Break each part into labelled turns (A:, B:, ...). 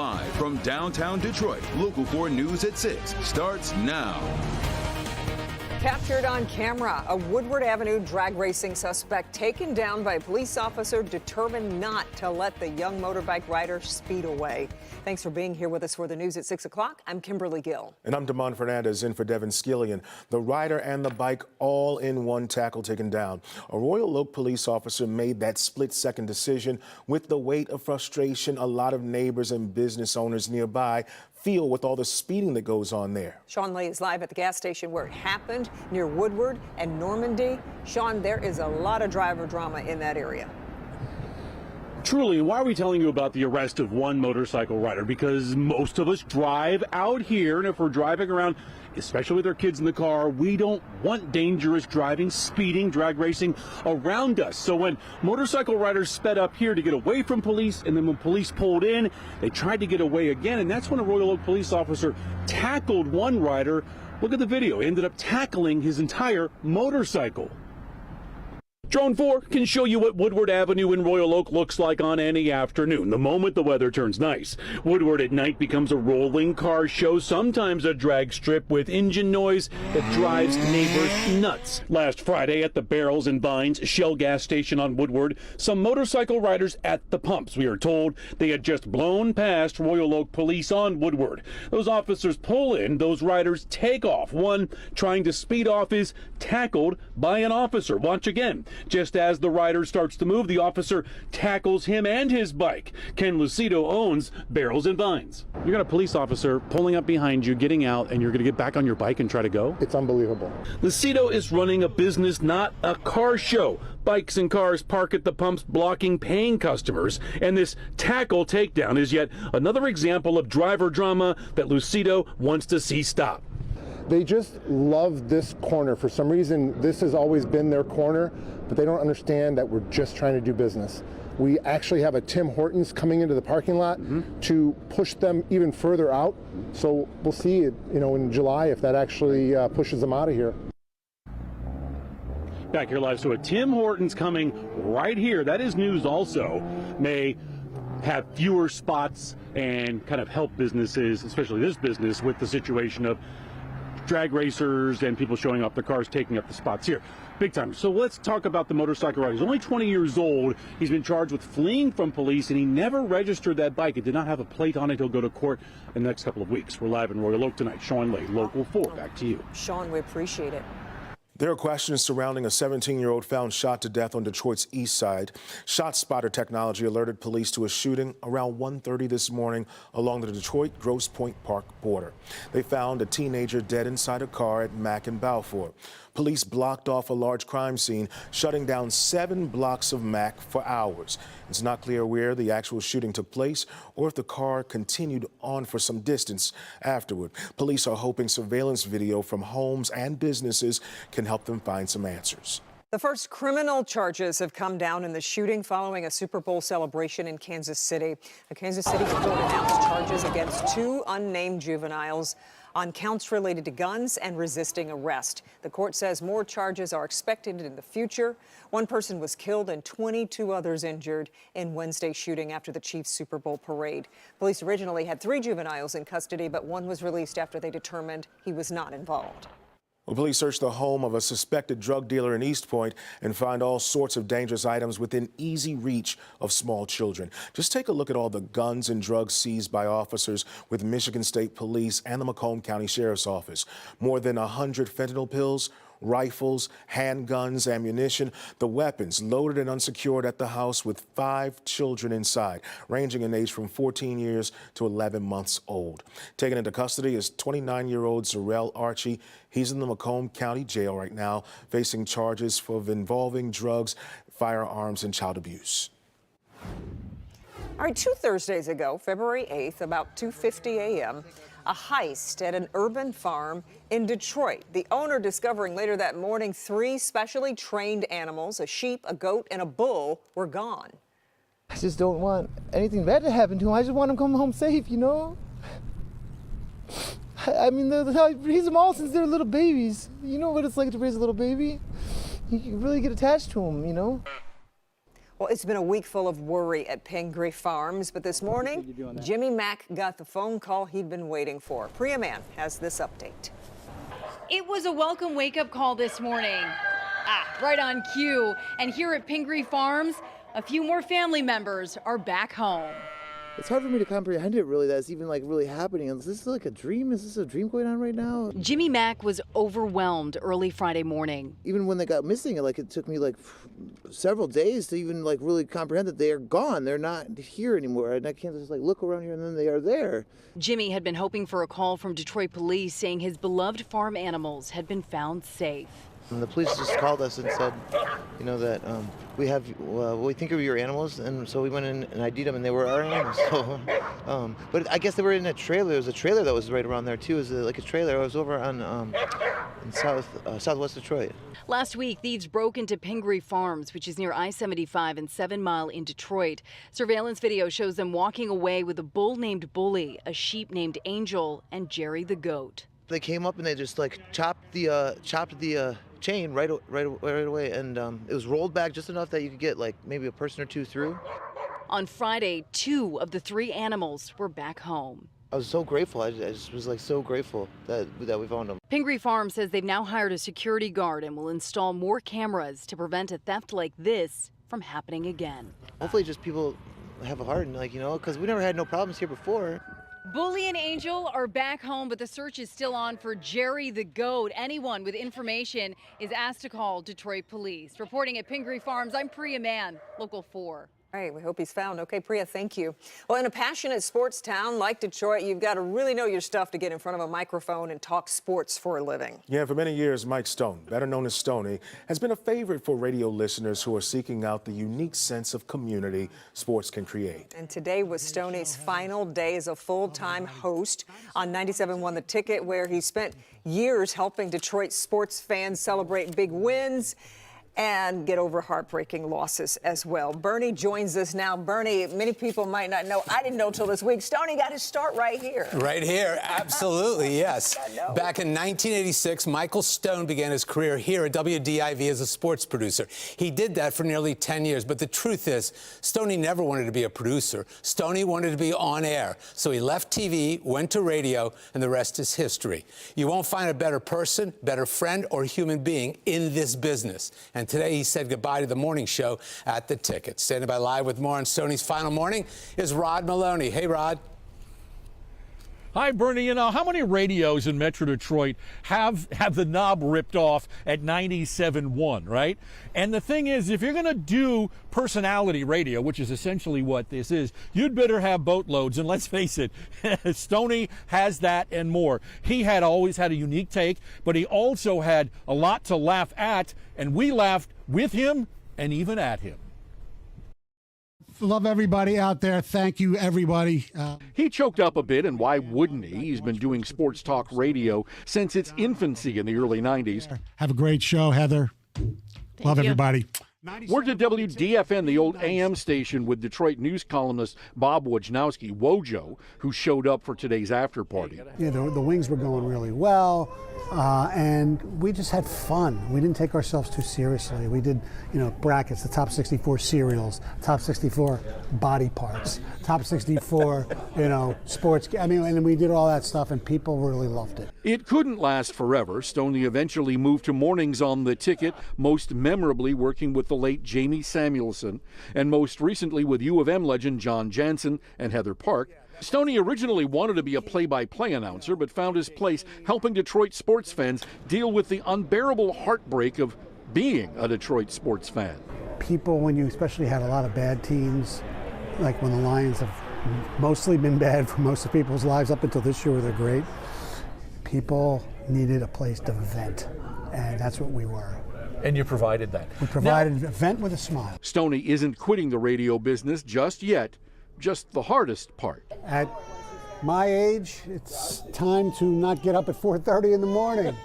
A: Live from downtown Detroit, Local 4 News at 6 starts now.
B: Captured on camera, a Woodward Avenue drag racing suspect taken down by a police officer determined not to let the young motorbike rider speed away. Thanks for being here with us for the news at 6 o'clock. I'm Kimberly Gill.
C: And I'm Damon Fernandez in for Devin Skillian. The rider and the bike all in one tackle taken down. A Royal Oak police officer made that split-second decision with the weight of frustration a lot of neighbors and business owners nearby feel with all the speeding that goes on there.
B: Sean Lee is live at the gas station where it happened near Woodward and Normandy. Sean, there is a lot of driver drama in that area.
D: Truly, why are we telling you about the arrest of one motorcycle rider? Because most of us drive out here, and if we're driving around, especially with our kids in the car, we don't want dangerous driving, speeding, drag racing around us. So when motorcycle riders sped up here to get away from police, and then when police pulled in, they tried to get away again, and that's when a Royal Oak police officer tackled one rider. Look at the video. He ended up tackling his entire motorcycle. Drone 4 can show you what Woodward Avenue in Royal Oak looks like on any afternoon, the moment the weather turns nice. Woodward at night becomes a rolling car show, sometimes a drag strip with engine noise that drives neighbors nuts. Last Friday at the Barrels and Vines Shell gas station on Woodward, some motorcycle riders at the pumps, we are told, they had just blown past Royal Oak police on Woodward. Those officers pull in, those riders take off. One trying to speed off is tackled by an officer. Watch again. Just as the rider starts to move, the officer tackles him and his bike. Ken Lucido owns Barrels and Vines. You got a police officer pulling up behind you, getting out, and you're going to get back on your bike and try to go?
E: It's unbelievable.
D: Lucido is running a business, not a car show. Bikes and cars park at the pumps, blocking paying customers. And this tackle takedown is yet another example of driver drama that Lucido wants to see stop.
E: They just love this corner. For some reason, this has always been their corner, but they don't understand that we're just trying to do business. We actually have a Tim Hortons coming into the parking lot to push them even further out. So we'll see, in July if that actually pushes them out of here.
D: Back here live, so a Tim Hortons coming right here. That is news also. May have fewer spots and kind of help businesses, especially this business, with the situation of drag racers and people showing off their cars, taking up the spots here. Big time. So let's talk about the motorcycle rider. He's only 20 years old. He's been charged with fleeing from police, and he never registered that bike. It did not have a plate on it. He'll go to court in the next couple of weeks. We're live in Royal Oak tonight. Sean Lee, Local 4. Back to you.
B: Sean, we appreciate it.
C: There are questions surrounding a 17-year-old found shot to death on Detroit's east side. Shot spotter technology alerted police to a shooting around 1:30 this morning along the Detroit-Grosse Pointe Park border. They found a teenager dead inside a car at Mack and Balfour. Police blocked off a large crime scene, shutting down 7 blocks of Mack for hours. It's not clear where the actual shooting took place or if the car continued on for some distance afterward. Police are hoping surveillance video from homes and businesses can help them find some answers.
B: The first criminal charges have come down in the shooting following a Super Bowl celebration in Kansas City. A Kansas City court announced charges against 2 unnamed juveniles on counts related to guns and resisting arrest. The court says more charges are expected in the future. 1 person was killed and 22 others injured in Wednesday's shooting after the Chiefs Super Bowl parade. Police originally had 3 juveniles in custody, but 1 was released after they determined he was not involved.
C: Well, police searched the home of a suspected drug dealer in East Point and find all sorts of dangerous items within easy reach of small children. Just take a look at all the guns and drugs seized by officers with Michigan State Police and the Macomb County Sheriff's Office. More than 100 fentanyl pills, rifles, handguns, ammunition, the weapons loaded and unsecured at the house with 5 children inside, ranging in age from 14 years to 11 months old. Taken into custody is 29-year-old Zarell Archie. He's in the Macomb County Jail right now, facing charges for involving drugs, firearms, and child abuse.
B: All right, 2 Thursdays ago, February 8th, about 2:50 a.m., a heist at an urban farm in Detroit. The owner discovering later that morning 3 specially trained animals, a sheep, a goat, and a bull, were gone.
F: I just don't want anything bad to happen to him. I just want him to come home safe, I mean, I raise them all since they're little babies. You know what it's like to raise a little baby? You can really get attached to them,
B: Well, it's been a week full of worry at Pingree Farms, but this morning, Jimmy Mack got the phone call he'd been waiting for. Priya Mann has this update.
G: It was a welcome wake-up call this morning. Right on cue. And here at Pingree Farms, a few more family members are back home.
F: It's hard for me to comprehend it, really, that it's even like really happening. Is this like a dream? Is this a dream going on right now?
G: Jimmy Mack was overwhelmed early Friday morning.
F: Even when they got missing, it took me like several days to even like really comprehend that they are gone. They're not here anymore. And I can't just like look around here and then they are there.
G: Jimmy had been hoping for a call from Detroit police saying his beloved farm animals had been found safe.
F: And the police just called us and said, you know, that we think of your animals, and so we went in and ID'd them, and they were our animals. So, but I guess they were in a trailer. There was a trailer that was right around there too. It was like a trailer. I was over on in southwest Detroit.
G: Last week, thieves broke into Pingree Farms, which is near I-75 and 7 Mile in Detroit. Surveillance video shows them walking away with a bull named Bully, a sheep named Angel, and Jerry the goat.
F: They came up and they just like chopped the chain right away, and it was rolled back just enough that you could get like maybe a person or two through.
G: On Friday, 2 of the 3 animals were back home.
F: I was so grateful. I just was like so grateful that we found them.
G: Pingree Farm says they've now hired a security guard and will install more cameras to prevent a theft like this from happening again.
F: Hopefully just people have a heart and because we never had no problems here before.
G: Bully and Angel are back home, but the search is still on for Jerry the goat. Anyone with information is asked to call Detroit police. Reporting at Pingree Farms, I'm Priya Mann, Local 4.
B: All right, we hope he's found. Okay, Priya, thank you. Well, in a passionate sports town like Detroit, you've got to really know your stuff to get in front of a microphone and talk sports for a living. Yeah, for many years, Mike Stone, better known as Stoney, has been a favorite for radio listeners who are seeking out the unique sense of community sports can create. And today was Stoney's final day as a full-time host on 97.1 The Ticket, where he spent years helping Detroit sports fans celebrate big wins and get over heartbreaking losses as well. Bernie joins us now. Bernie, many people might not know, I didn't know till this week, Stoney got his start right here.
H: Right here, absolutely, yes. Back in 1986, Michael Stone began his career here at WDIV as a sports producer. He did that for nearly 10 years, but the truth is, Stoney never wanted to be a producer. Stoney wanted to be on air. So he left TV, went to radio, and the rest is history. You won't find a better person, better friend, or human being in this business. And today he said goodbye to the morning show at The Ticket. Standing by live with more on Stoney's final morning is Rod Malone. Hey, Rod.
I: Hi, Bernie. You know, how many radios in Metro Detroit have the knob ripped off at 97.1, right? And the thing is, if you're going to do personality radio, which is essentially what this is, you'd better have boatloads. And let's face it, Stoney has that and more. He had always had a unique take, but he also had a lot to laugh at, and we laughed with him and even at him.
J: Love everybody out there. Thank you, everybody.
D: He choked up a bit, and why wouldn't he? He's been doing sports talk radio since its infancy in the early 90s.
J: Have a great show, Heather. Love everybody.
D: We're to WDFN, the old AM station, with Detroit news columnist Bob Wojnowski, Wojo, who showed up for today's after party.
J: Yeah, the wings were going really well, and we just had fun. We didn't take ourselves too seriously. We did, brackets, the top 64 cereals, top 64 body parts, top 64, sports. And we did all that stuff, and people really loved it.
D: It couldn't last forever. Stoney eventually moved to mornings on The Ticket, most memorably working with the late Jamie Samuelson, and most recently with U of M legend John Jansen and Heather Park. Stoney originally wanted to be a play-by-play announcer, but found his place helping Detroit sports fans deal with the unbearable heartbreak of being a Detroit sports fan.
J: People, when you especially had a lot of bad teams, like when the Lions have mostly been bad for most of people's lives up until this year where they're great, people needed a place to vent, and that's what we were.
I: And you provided that.
J: We provided a vent with a smile.
D: Stoney isn't quitting the radio business just yet, just the hardest part.
J: At my age, it's time to not get up at 4:30 in the morning.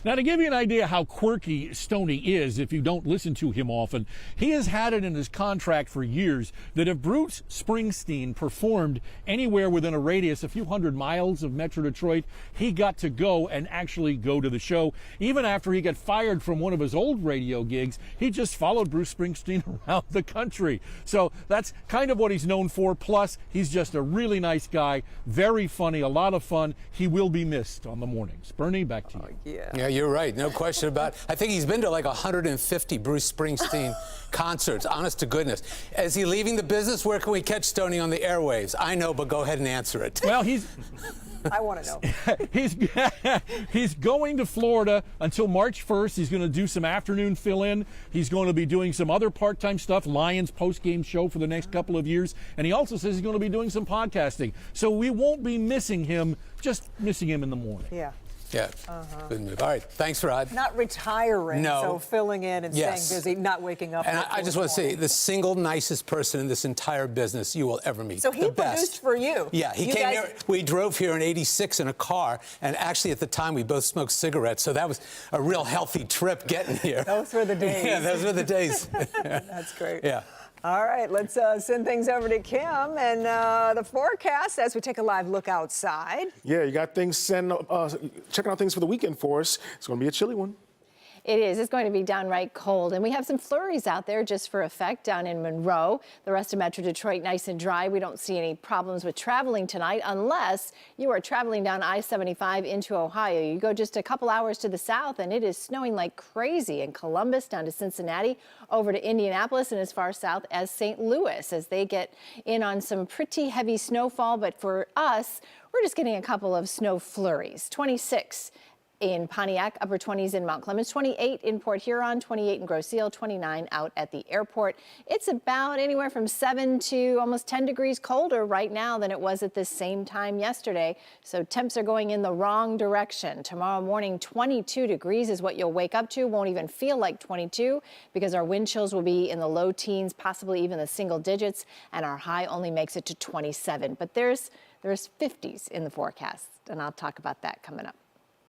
I: Now, to give you an idea how quirky Stoney is, if you don't listen to him often, he has had it in his contract for years that if Bruce Springsteen performed anywhere within a radius a few hundred miles of Metro Detroit, he got to go and actually go to the show. Even after he got fired from one of his old radio gigs, he just followed Bruce Springsteen around the country. So that's kind of what he's known for. Plus, he's just a really nice guy, very funny, a lot of fun. He will be missed on the mornings. Bernie, back to you.
H: Yeah, you're right. No question about it. I think he's been to like 150 Bruce Springsteen concerts, honest to goodness. Is he leaving the business? Where can we catch Stoney on the airwaves? I know, but go ahead and answer it.
I: Well,
B: I want to know.
I: He's going to Florida until March 1st. He's going to do some afternoon fill-in. He's going to be doing some other part-time stuff, Lions post-game show for the next couple of years. And he also says he's going to be doing some podcasting. So we won't be missing him, just missing him in the morning.
B: Yeah.
H: Yeah, good move. All right, thanks, Rod.
B: Not retiring,
H: No.
B: So filling in and staying busy, not waking up.
H: And I just want to say, the single nicest person in this entire business you will ever meet.
B: So he
H: the
B: produced
H: best.
B: for you.
H: Yeah, he came here. We drove here in '86 in a car, and actually at the time we both smoked cigarettes, so that was a real healthy trip getting here.
B: Those were the days.
H: Yeah, those were the days.
B: That's great.
H: Yeah.
B: All right, let's send things over to Kim and the forecast as we take a live look outside.
C: Yeah, you got things checking out things for the weekend for us. It's going to be a chilly one.
K: It is. It's going to be downright cold. And we have some flurries out there just for effect down in Monroe. The rest of Metro Detroit nice and dry. We don't see any problems with traveling tonight unless you are traveling down I-75 into Ohio. You go just a couple hours to the south and it is snowing like crazy in Columbus down to Cincinnati, over to Indianapolis and as far south as St. Louis as they get in on some pretty heavy snowfall. But for us, we're just getting a couple of snow flurries. 26 in Pontiac, upper 20s in Mount Clemens, 28 in Port Huron, 28 in Grosse Ile, 29 out at the airport. It's about anywhere from 7 to almost 10 degrees colder right now than it was at this same time yesterday. So temps are going in the wrong direction. Tomorrow morning, 22 degrees is what you'll wake up to. Won't even feel like 22 because our wind chills will be in the low teens, possibly even the single digits, and our high only makes it to 27. But there's 50s in the forecast, and I'll talk about that coming up.